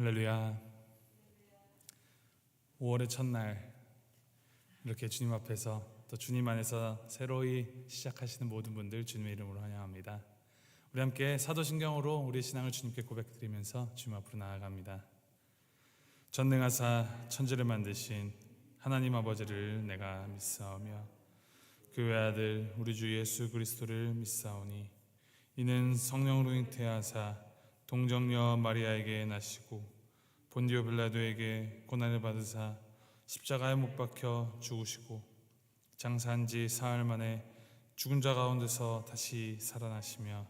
할렐루야. 5월의 첫날 이렇게 주님 앞에서 또 주님 안에서 새로이 시작하시는 모든 분들 주님의 이름으로 환영합니다. 우리 함께 사도신경으로 우리의 신앙을 주님께 고백드리면서 주님 앞으로 나아갑니다. 전능하사 천지를 만드신 하나님 아버지를 내가 믿사오며 그 외아들 우리 주 예수 그리스도를 믿사오니 이는 성령으로 잉태하사 동정녀 마리아에게 나시고 본디오 빌라도에게 고난을 받으사 십자가에 못 박혀 죽으시고 장사한 지 사흘 만에 죽은 자 가운데서 다시 살아나시며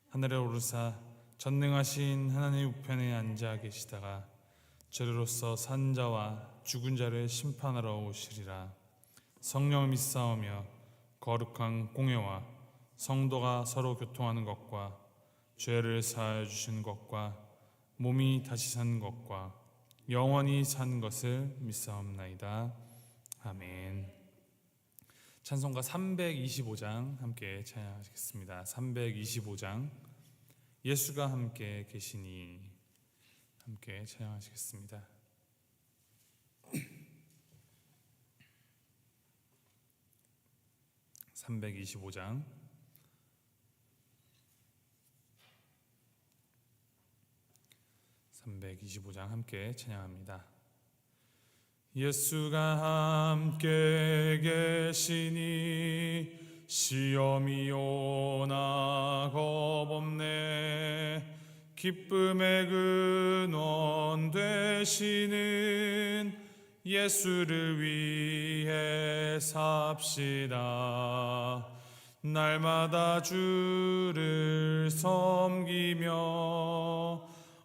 하늘에 오르사 전능하신 하나님 우편에 앉아 계시다가 저리로서 산 자와 죽은 자를 심판하러 오시리라. 성령을 믿사오며 거룩한 공회와 성도가 서로 교통하는 것과 죄를 사하여 주시는 것과 몸이 다시 사는 것과 영원히 사는 것을 믿사옵나이다. 아멘. 찬송가 325장 함께 찬양하시겠습니다. 325장 예수가 함께 계시니 함께 찬양하시겠습니다. 325장 함께 찬양합니다. 예수가 함께 계시니 시험이 오나 겁없네. 기쁨의 근원 되시는 예수를 위해 삽시다. 날마다 주를 섬기며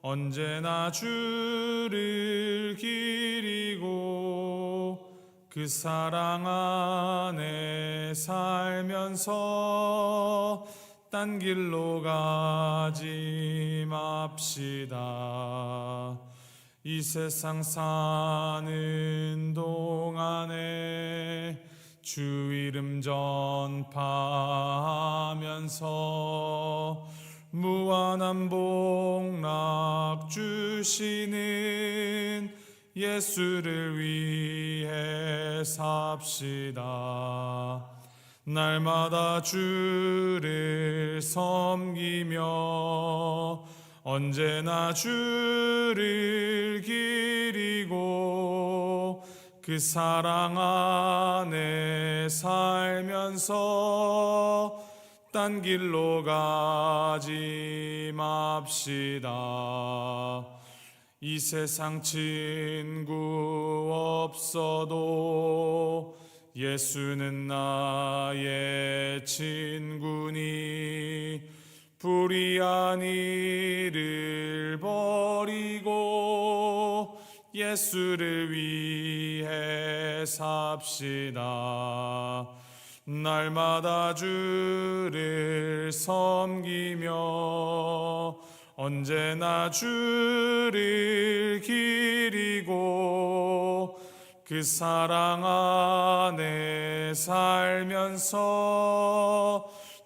언제나 주를 기리고 그 사랑 안에 살면서 딴 길로 가지 맙시다. 이 세상 사는 동안에 주 이름 전파하면서 무한한 복락 주시는 예수를 위해 삽시다. 날마다 주를 섬기며 언제나 주를 기리고 그 사랑 안에 살면서 딴 길로 가지 맙시다. 이 세상 친구 없어도 예수는 나의 친구니 불의한 일을 버리고 예수를 위해 삽시다. 날마다 주를 섬기며 언제나 주를 기리고 그 사랑 안에 살면서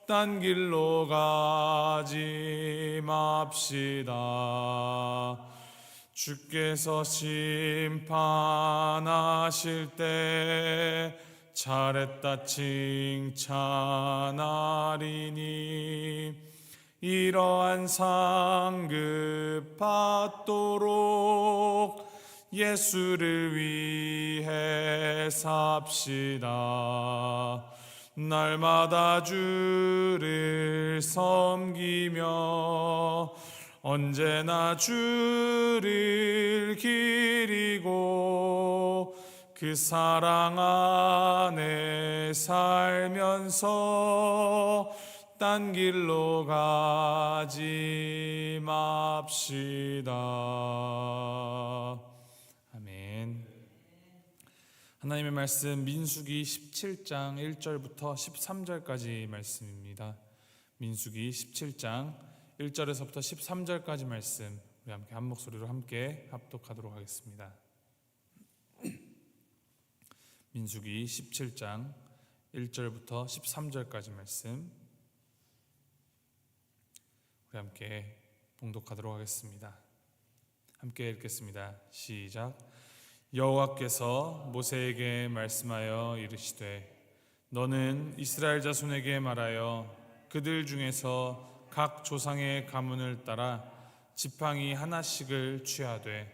딴 길로 가지 맙시다. 주께서 심판하실 때 잘했다 칭찬하리니 이러한 상급 받도록 예수를 위해 삽시다. 날마다 주를 섬기며 언제나 주를 기리고 그 사랑 안에 살면서 딴 길로 가지 맙시다. 아멘. 하나님의 말씀 민수기 17장 1절부터 13절까지 말씀입니다. 민수기 17장 1절에서부터 13절까지 말씀 우리 함께 한 목소리로 함께 합독하도록 하겠습니다. 민수기 17장 1절부터 13절까지 말씀 우리 함께 봉독하도록 하겠습니다. 함께 읽겠습니다. 시작. 여호와께서 모세에게 말씀하여 이르시되 너는 이스라엘 자손에게 말하여 그들 중에서 각 조상의 가문을 따라 지팡이 하나씩을 취하되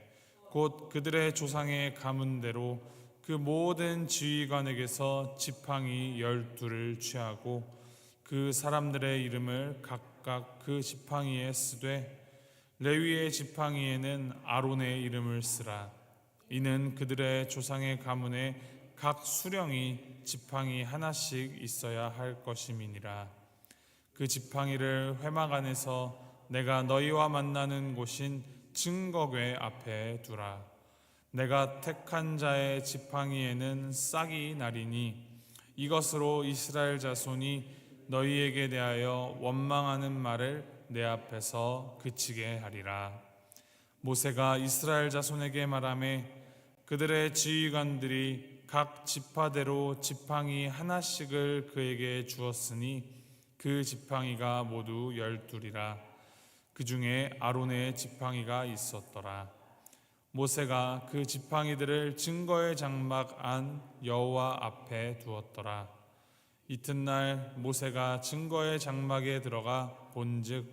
곧 그들의 조상의 가문대로 그 모든 지휘관에게서 지팡이 12를 취하고 그 사람들의 이름을 각각 그 지팡이에 쓰되 레위의 지팡이에는 아론의 이름을 쓰라. 이는 그들의 조상의 가문에 각 수령이 지팡이 하나씩 있어야 할 것임이니라. 그 지팡이를 회막 안에서 내가 너희와 만나는 곳인 증거궤 앞에 두라. 내가 택한 자의 지팡이에는 싹이 나리니 이것으로 이스라엘 자손이 너희에게 대하여 원망하는 말을 내 앞에서 그치게 하리라. 모세가 이스라엘 자손에게 말하매 그들의 지휘관들이 각 지파대로 지팡이 하나씩을 그에게 주었으니 그 지팡이가 모두 12이라. 그 중에 아론의 지팡이가 있었더라. 모세가 그 지팡이들을 증거의 장막 안 여호와 앞에 두었더라. 이튿날 모세가 증거의 장막에 들어가 본즉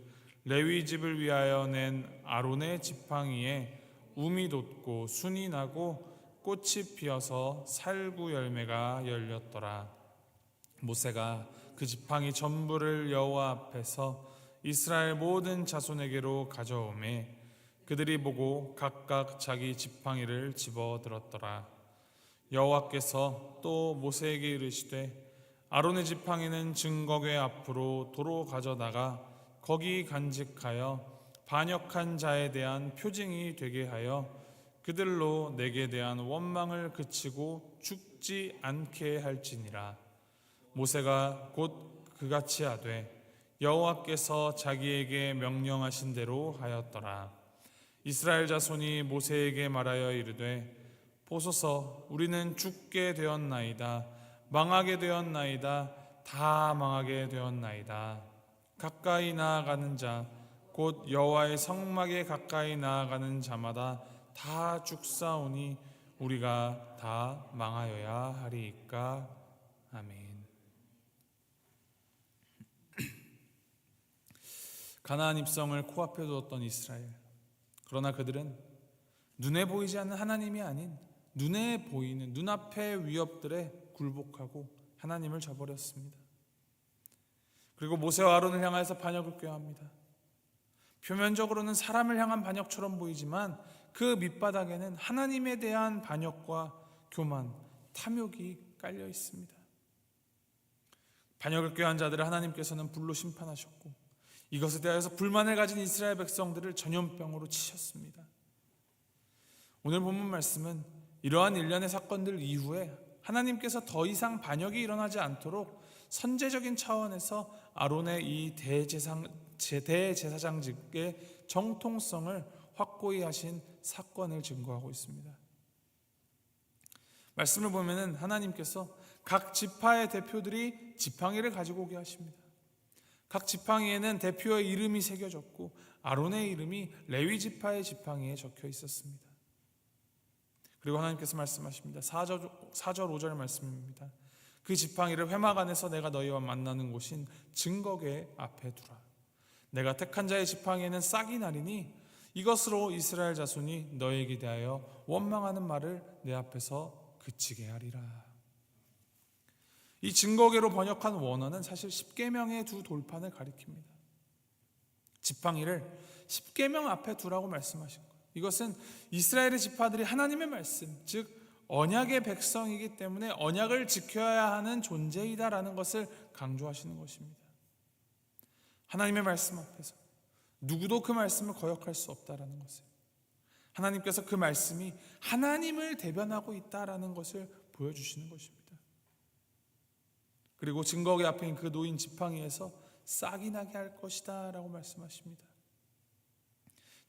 레위 집을 위하여 낸 아론의 지팡이에 움이 돋고 순이 나고 꽃이 피어서 살구 열매가 열렸더라. 모세가 그 지팡이 전부를 여호와 앞에서 이스라엘 모든 자손에게로 가져오매 그들이 보고 각각 자기 지팡이를 집어들었더라. 여호와께서 또 모세에게 이르시되 아론의 지팡이는 증거궤 앞으로 도로 가져다가 거기 간직하여 반역한 자에 대한 표징이 되게 하여 그들로 내게 대한 원망을 그치고 죽지 않게 할지니라. 모세가 곧 그같이 하되 여호와께서 자기에게 명령하신 대로 하였더라. 이스라엘 자손이 모세에게 말하여 이르되 보소서 우리는 죽게 되었나이다. 망하게 되었나이다. 다 망하게 되었나이다. 가까이 나아가는 자 곧 여호와의 성막에 가까이 나아가는 자마다 다 죽사오니 우리가 다 망하여야 하리이까. 아멘. 가나안 입성을 코앞에 두었던 이스라엘. 그러나 그들은 눈에 보이지 않는 하나님이 아닌 눈에 보이는 눈앞의 위협들에 굴복하고 하나님을 저버렸습니다. 그리고 모세와 아론을 향해서 반역을 꾀합니다. 표면적으로는 사람을 향한 반역처럼 보이지만 그 밑바닥에는 하나님에 대한 반역과 교만, 탐욕이 깔려 있습니다. 반역을 꾀한 자들을 하나님께서는 불로 심판하셨고 이것에 대하여서 불만을 가진 이스라엘 백성들을 전염병으로 치셨습니다. 오늘 본문 말씀은 이러한 일련의 사건들 이후에 하나님께서 더 이상 반역이 일어나지 않도록 선제적인 차원에서 아론의 이 대제사장직의 정통성을 확고히 하신 사건을 증거하고 있습니다. 말씀을 보면은 하나님께서 각 지파의 대표들이 지팡이를 가지고 오게 하십니다. 각 지팡이에는 대표의 이름이 새겨졌고 아론의 이름이 레위 지파의 지팡이에 적혀 있었습니다. 그리고 하나님께서 말씀하십니다. 4절 5절 말씀입니다. 그 지팡이를 회막 안에서 내가 너희와 만나는 곳인 증거궤 앞에 두라. 내가 택한 자의 지팡이에는 싹이 나리니 이것으로 이스라엘 자손이 너희에게 대하여 원망하는 말을 내 앞에서 그치게 하리라. 이 증거궤로 번역한 원어는 사실 십계명의 두 돌판을 가리킵니다. 지팡이를 십계명 앞에 두라고 말씀하신 거예요. 이것은 이스라엘의 지파들이 하나님의 말씀, 즉 언약의 백성이기 때문에 언약을 지켜야 하는 존재이다라는 것을 강조하시는 것입니다. 하나님의 말씀 앞에서 누구도 그 말씀을 거역할 수 없다라는 것을, 하나님께서 그 말씀이 하나님을 대변하고 있다라는 것을 보여주시는 것입니다. 그리고 증거궤 앞에 있는 그 놓인 지팡이에서 싹이 나게 할 것이다 라고 말씀하십니다.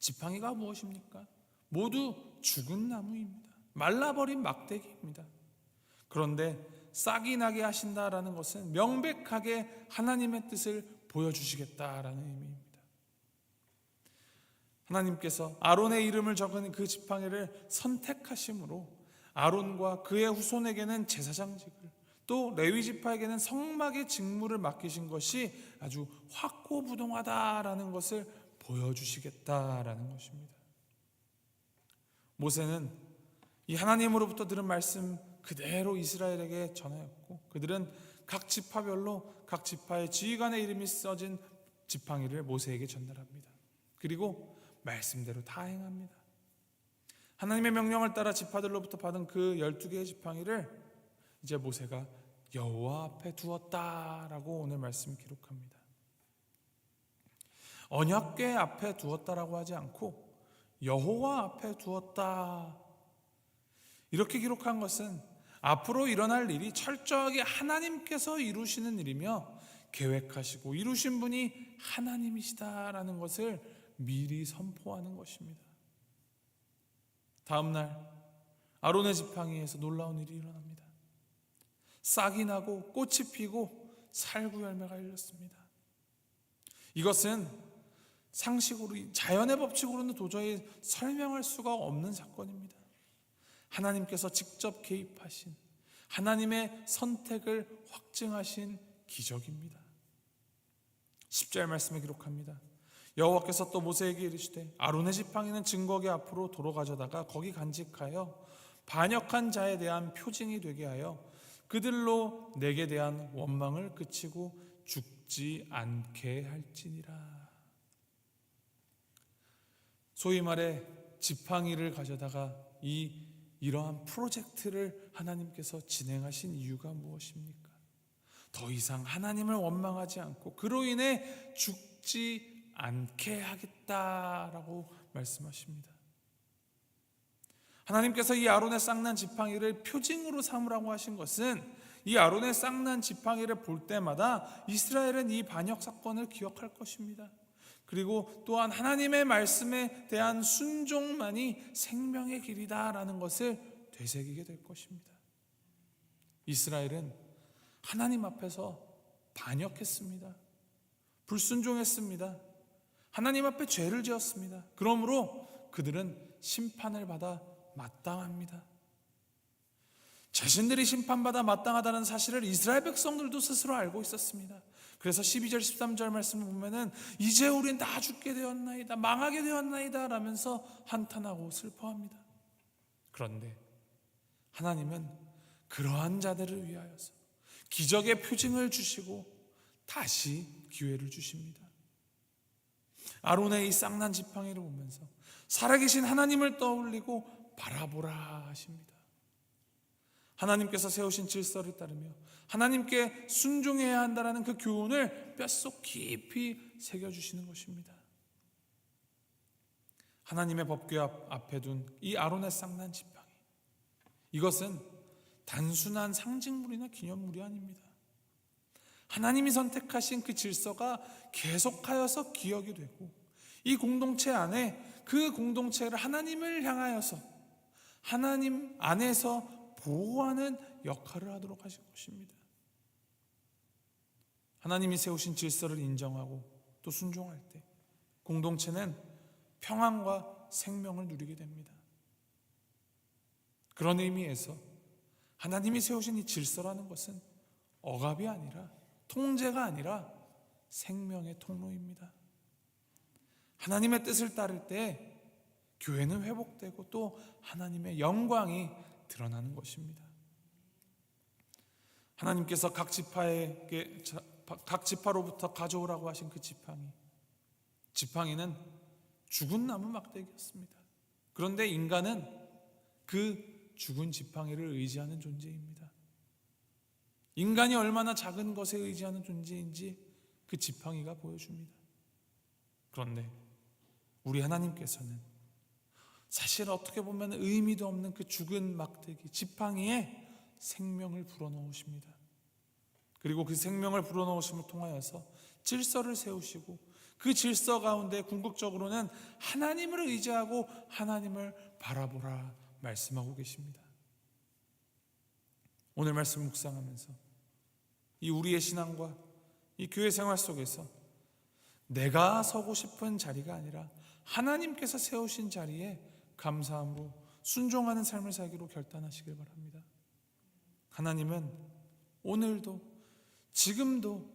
지팡이가 무엇입니까? 모두 죽은 나무입니다. 말라버린 막대기입니다. 그런데 싹이 나게 하신다라는 것은 명백하게 하나님의 뜻을 보여주시겠다라는 의미입니다. 하나님께서 아론의 이름을 적은 그 지팡이를 선택하심으로 아론과 그의 후손에게는 제사장직을, 또 레위 지파에게는 성막의 직무를 맡기신 것이 아주 확고부동하다라는 것을 보여주시겠다라는 것입니다. 모세는 이 하나님으로부터 들은 말씀 그대로 이스라엘에게 전하였고, 그들은 각 지파별로 각 지파의 지휘관의 이름이 써진 지팡이를 모세에게 전달합니다. 그리고 말씀대로 다 행합니다. 하나님의 명령을 따라 지파들로부터 받은 그 12개의 지팡이를 이제 모세가 여호와 앞에 두었다라고 오늘 말씀 기록합니다. 언약궤 앞에 두었다라고 하지 않고 여호와 앞에 두었다, 이렇게 기록한 것은 앞으로 일어날 일이 철저하게 하나님께서 이루시는 일이며 계획하시고 이루신 분이 하나님이시다라는 것을 미리 선포하는 것입니다. 다음 날 아론의 지팡이에서 놀라운 일이 일어납니다. 싹이 나고 꽃이 피고 살구 열매가 열렸습니다. 이것은 상식으로, 자연의 법칙으로는 도저히 설명할 수가 없는 사건입니다. 하나님께서 직접 개입하신, 하나님의 선택을 확증하신 기적입니다. 10절 말씀에 기록합니다. 여호와께서 또 모세에게 이르시되 아론의 지팡이는 증거궤 앞으로 도로 가져다가 거기 간직하여 반역한 자에 대한 표징이 되게 하여 그들로 내게 대한 원망을 그치고 죽지 않게 할지니라. 소위 말해 지팡이를 가져다가 이러한 프로젝트를 하나님께서 진행하신 이유가 무엇입니까? 더 이상 하나님을 원망하지 않고 그로 인해 죽지 않게 하겠다라고 말씀하십니다. 하나님께서 이 아론의 쌍난 지팡이를 표징으로 삼으라고 하신 것은 이 아론의 쌍난 지팡이를 볼 때마다 이스라엘은 이 반역 사건을 기억할 것입니다. 그리고 또한 하나님의 말씀에 대한 순종만이 생명의 길이다라는 것을 되새기게 될 것입니다. 이스라엘은 하나님 앞에서 반역했습니다. 불순종했습니다. 하나님 앞에 죄를 지었습니다. 그러므로 그들은 심판을 받아 마땅합니다. 자신들이 심판받아 마땅하다는 사실을 이스라엘 백성들도 스스로 알고 있었습니다. 그래서 12절 13절 말씀을 보면은 이제 우린 다 죽게 되었나이다, 망하게 되었나이다 라면서 한탄하고 슬퍼합니다. 그런데 하나님은 그러한 자들을 위하여서 기적의 표징을 주시고 다시 기회를 주십니다. 아론의 이 쌍난 지팡이를 보면서 살아계신 하나님을 떠올리고 바라보라 하십니다. 하나님께서 세우신 질서를 따르며 하나님께 순종해야 한다는 그 교훈을 뼛속 깊이 새겨주시는 것입니다. 하나님의 법궤 앞에 둔 이 아론의 쌍난 지팡이, 이것은 단순한 상징물이나 기념물이 아닙니다. 하나님이 선택하신 그 질서가 계속하여서 기억이 되고 이 공동체 안에 그 공동체를 하나님을 향하여서 하나님 안에서 보호하는 역할을 하도록 하신 것입니다. 하나님이 세우신 질서를 인정하고 또 순종할 때 공동체는 평안과 생명을 누리게 됩니다. 그런 의미에서 하나님이 세우신 이 질서라는 것은 억압이 아니라, 통제가 아니라 생명의 통로입니다. 하나님의 뜻을 따를 때 교회는 회복되고 또 하나님의 영광이 드러나는 것입니다. 하나님께서 각 지파로부터 가져오라고 하신 그 지팡이는 죽은 나무 막대기였습니다. 그런데 인간은 그 죽은 지팡이를 의지하는 존재입니다. 인간이 얼마나 작은 것에 의지하는 존재인지 그 지팡이가 보여줍니다. 그런데 우리 하나님께서는 사실 어떻게 보면 의미도 없는 그 죽은 막대기, 지팡이에 생명을 불어넣으십니다. 그리고 그 생명을 불어넣으심을 통하여서 질서를 세우시고 그 질서 가운데 궁극적으로는 하나님을 의지하고 하나님을 바라보라 말씀하고 계십니다. 오늘 말씀 묵상하면서 이 우리의 신앙과 이 교회 생활 속에서 내가 서고 싶은 자리가 아니라 하나님께서 세우신 자리에 감사함으로 순종하는 삶을 살기로 결단하시길 바랍니다. 하나님은 오늘도 지금도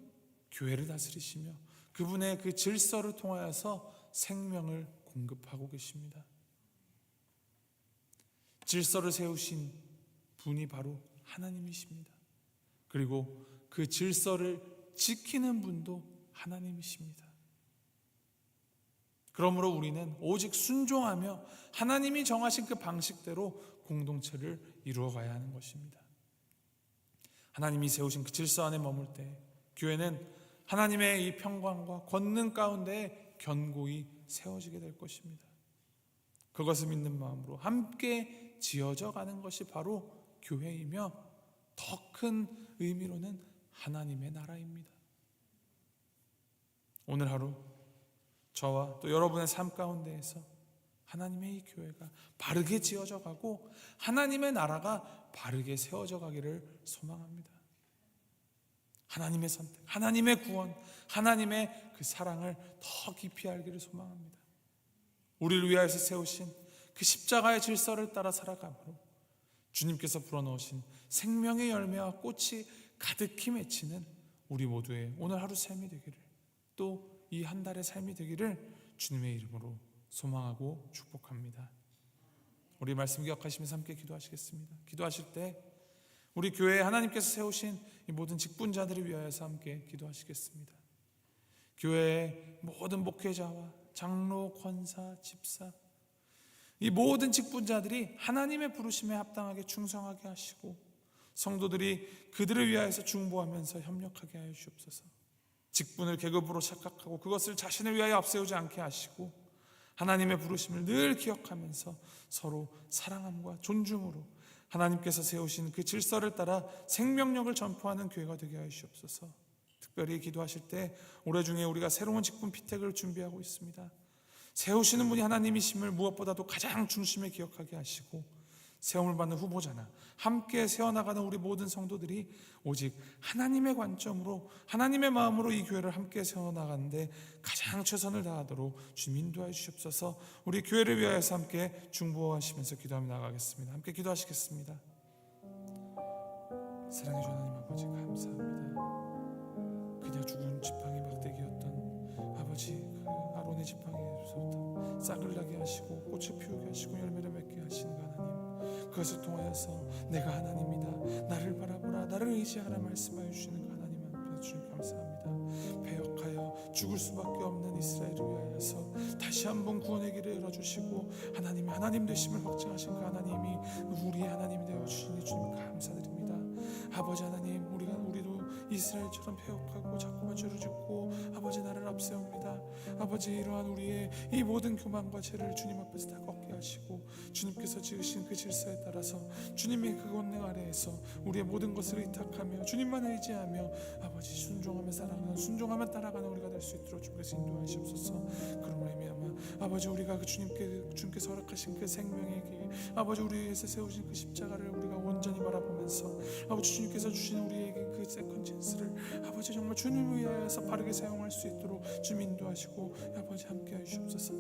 교회를 다스리시며 그분의 그 질서를 통하여서 생명을 공급하고 계십니다. 질서를 세우신 분이 바로 하나님이십니다. 그리고 그 질서를 지키는 분도 하나님이십니다. 그러므로 우리는 오직 순종하며 하나님이 정하신 그 방식대로 공동체를 이루어가야 하는 것입니다. 하나님이 세우신 그 질서 안에 머물 때 교회는 하나님의 이 평강과 권능 가운데 견고히 세워지게 될 것입니다. 그것을 믿는 마음으로 함께 지어져 가는 것이 바로 교회이며 더 큰 의미로는 하나님의 나라입니다. 오늘 하루 저와 또 여러분의 삶 가운데에서 하나님의 이 교회가 바르게 지어져 가고 하나님의 나라가 바르게 세워져 가기를 소망합니다. 하나님의 선택, 하나님의 구원, 하나님의 그 사랑을 더 깊이 알기를 소망합니다. 우리를 위하여서 세우신 그 십자가의 질서를 따라 살아감으로 주님께서 불어넣으신 생명의 열매와 꽃이 가득히 맺히는 우리 모두의 오늘 하루 삶이 되기를, 또 이 한 달의 삶이 되기를 주님의 이름으로 소망하고 축복합니다. 우리 말씀 기억하시면서 함께 기도하시겠습니다. 기도하실 때 우리 교회에 하나님께서 세우신 이 모든 직분자들을 위하여서 함께 기도하시겠습니다. 교회의 모든 목회자와 장로, 권사, 집사, 이 모든 직분자들이 하나님의 부르심에 합당하게 충성하게 하시고 성도들이 그들을 위하여서 중보하면서 협력하게 하여 주옵소서. 직분을 계급으로 착각하고 그것을 자신을 위하여 앞세우지 않게 하시고 하나님의 부르심을 늘 기억하면서 서로 사랑함과 존중으로 하나님께서 세우신 그 질서를 따라 생명력을 전포하는 교회가 되게 하여 주옵소서. 특별히 기도하실 때 올해 중에 우리가 새로운 직분 피택을 준비하고 있습니다. 세우시는 분이 하나님이심을 무엇보다도 가장 중심에 기억하게 하시고 세움을 받는 후보자나 함께 세워나가는 우리 모든 성도들이 오직 하나님의 관점으로 하나님의 마음으로 이 교회를 함께 세워나가는데 가장 최선을 다하도록 주님 인도하여 주시옵소서. 우리 교회를 위하여서 함께 중보하시면서 기도하며 나가겠습니다. 함께 기도하시겠습니다. 사랑해 주 하나님 아버지 감사합니다. 그냥 죽은 지팡이 막대기였던 아버지 그 아론의 지팡이에서부터 싹을 나게 하시고 꽃을 피우게 하시고 열매를 맺게 하시는 그 하나님, 그것을 통하여서 내가 하나님이다, 나를 바라보라, 나를 의지하라 말씀하여 주시는 그 하나님 앞에서 주님 감사합니다. 배역하여 죽을 수밖에 없는 이스라엘을 위하여서 다시 한번 구원의 길을 열어주시고 하나님이 하나님 되심을 확증하신 그 하나님이 우리의 하나님이 되어주시니 주님 감사드립니다. 아버지 하나님, 우리도 이스라엘처럼 배역하고 자꾸만 죄를 짓고 아버지 나를 앞세웁니다. 아버지 이러한 우리의 이 모든 교만과 죄를 주님 앞에서 다 걷게 하시고 주님께서 지으신 그 질서에 따라서 주님의 그 권능 아래에서 우리의 모든 것을 의탁하며 주님만 의지하며 아버지 순종하며 따라가는 우리가 될 수 있도록 주께서 인도하시옵소서. 그러므로 말미암아 아버지 우리가 그 주님께서 허락하신 그 생명의 길, 아버지 우리 위해서 세우신 그 십자가를 우리가 온전히 바라보면서 아버지 주님께서 주신 우리에게 그 세컨 찬스를 아버지 정말 주님을 위하여서 바르게 사용할 수 있도록 주님 인도하시고 아버지 함께하여 주옵소서.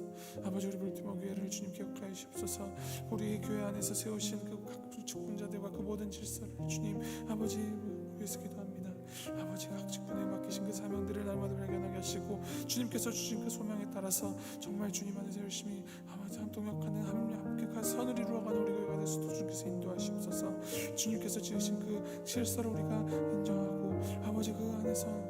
아버지 우리 볼티모 교회를 주님 기억하여 주옵소서. 우리 교회 안에서 세우신 그 각 직분자들과 그 모든 질서를 주님 아버지 위해서 기도합니다. 아버지 각 직분에 맡기신 그 사명들을 날마다 발견하게 하시고 주님께서 주신 그 소명에 따라서 정말 주님 안에서 열심히 아버지 동역하는 함께 선을 이루어가는 우리 교회가 될 수 있도록 주님께서 인도하시옵소서. 주님께서 지으신 그 질서를 우리가 인정하고 아버지 그 안에서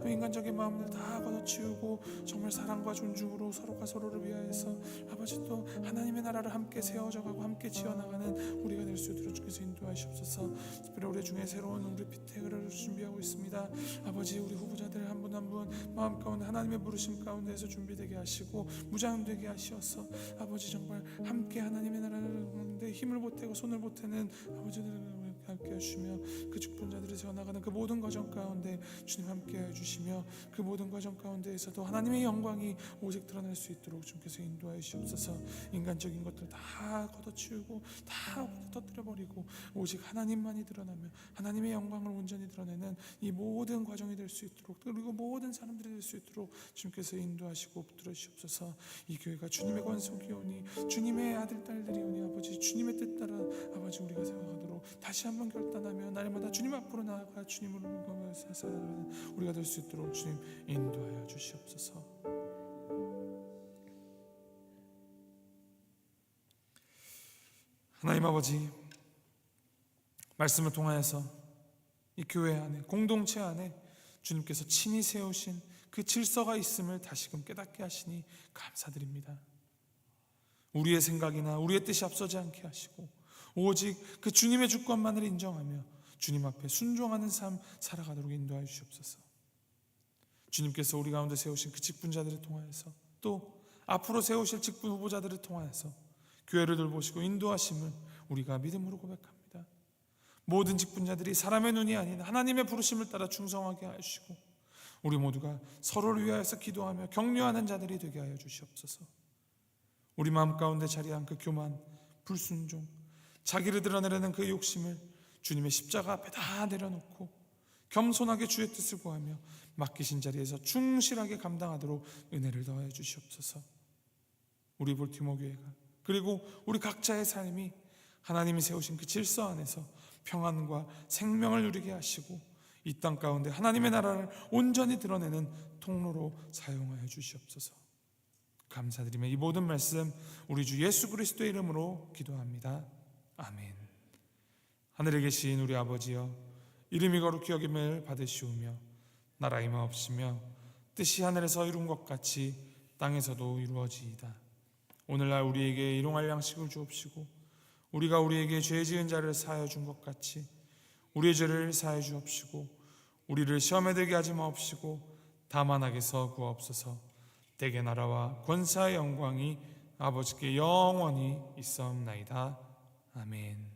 인간적인 마음을 다 걷어치우고 정말 사랑과 존중으로 서로가 서로를 위하여서 아버지 또 하나님의 나라를 함께 세워져가고 함께 지어나가는 우리가 될 수 있도록 주께서 인도하시옵소서. 특별히 올해 중에 새로운 우리 피택을 준비하고 있습니다. 아버지 우리 후보자들 한 분 한 분 마음 가운데 하나님의 부르심 가운데에서 준비되게 하시고 무장되게 하시어서 아버지 정말 함께 하나님의 나라를 하는데 힘을 보태고 손을 보태는 아버지들을 함께 해주시며 그 직분자들이 세워나가는 그 모든 과정 가운데 주님 함께 해주시며 그 모든 과정 가운데에서도 하나님의 영광이 오직 드러날 수 있도록 주님께서 인도하여 주옵소서. 인간적인 것들 다 걷어치우고 다 터뜨려버리고 오직 하나님만이 드러나며 하나님의 영광을 온전히 드러내는 이 모든 과정이 될 수 있도록, 그리고 모든 사람들이 될 수 있도록 주님께서 인도하시고 붙들어 주옵소서. 이 교회가 주님의 권속이오니 주님의 아들 딸들이오니 아버지 주님의 뜻 따라 아버지 우리가 세워가도록 다시 한번 결단하며 날마다 주님 앞으로 나아가 주님을 살아가는 우리가 될 수 있도록 주님 인도하여 주시옵소서. 하나님 아버지, 말씀을 통하여서 이 교회 안에, 공동체 안에 주님께서 친히 세우신 그 질서가 있음을 다시금 깨닫게 하시니 감사드립니다. 우리의 생각이나 우리의 뜻이 앞서지 않게 하시고 오직 그 주님의 주권만을 인정하며 주님 앞에 순종하는 삶 살아가도록 인도하여 주시옵소서. 주님께서 우리 가운데 세우신 그 직분자들을 통하여서 또 앞으로 세우실 직분 후보자들을 통하여서 교회를 돌보시고 인도하심을 우리가 믿음으로 고백합니다. 모든 직분자들이 사람의 눈이 아닌 하나님의 부르심을 따라 충성하게 하시고 우리 모두가 서로를 위하여서 기도하며 격려하는 자들이 되게 하여 주시옵소서. 우리 마음 가운데 자리한 그 교만, 불순종, 자기를 드러내려는 그 욕심을 주님의 십자가 앞에 다 내려놓고 겸손하게 주의 뜻을 구하며 맡기신 자리에서 충실하게 감당하도록 은혜를 더하여 주시옵소서. 우리 볼티모 교회가 그리고 우리 각자의 삶이 하나님이 세우신 그 질서 안에서 평안과 생명을 누리게 하시고 이 땅 가운데 하나님의 나라를 온전히 드러내는 통로로 사용하여 주시옵소서. 감사드리며 이 모든 말씀 우리 주 예수 그리스도의 이름으로 기도합니다. 아멘. 하늘에 계신 우리 아버지여, 이름이 거룩히 여김을 받으시오며 나라 임하옵시며 뜻이 하늘에서 이룬 것 같이 땅에서도 이루어지이다. 오늘날 우리에게 일용할 양식을 주옵시고 우리가 우리에게 죄 지은 자를 사하여 준 것 같이 우리의 죄를 사하여 주옵시고 우리를 시험에 들게 하지 마옵시고 다만 악에서 구하옵소서. 대개 나라와 권사의 영광이 아버지께 영원히 있사옵나이다. 아멘.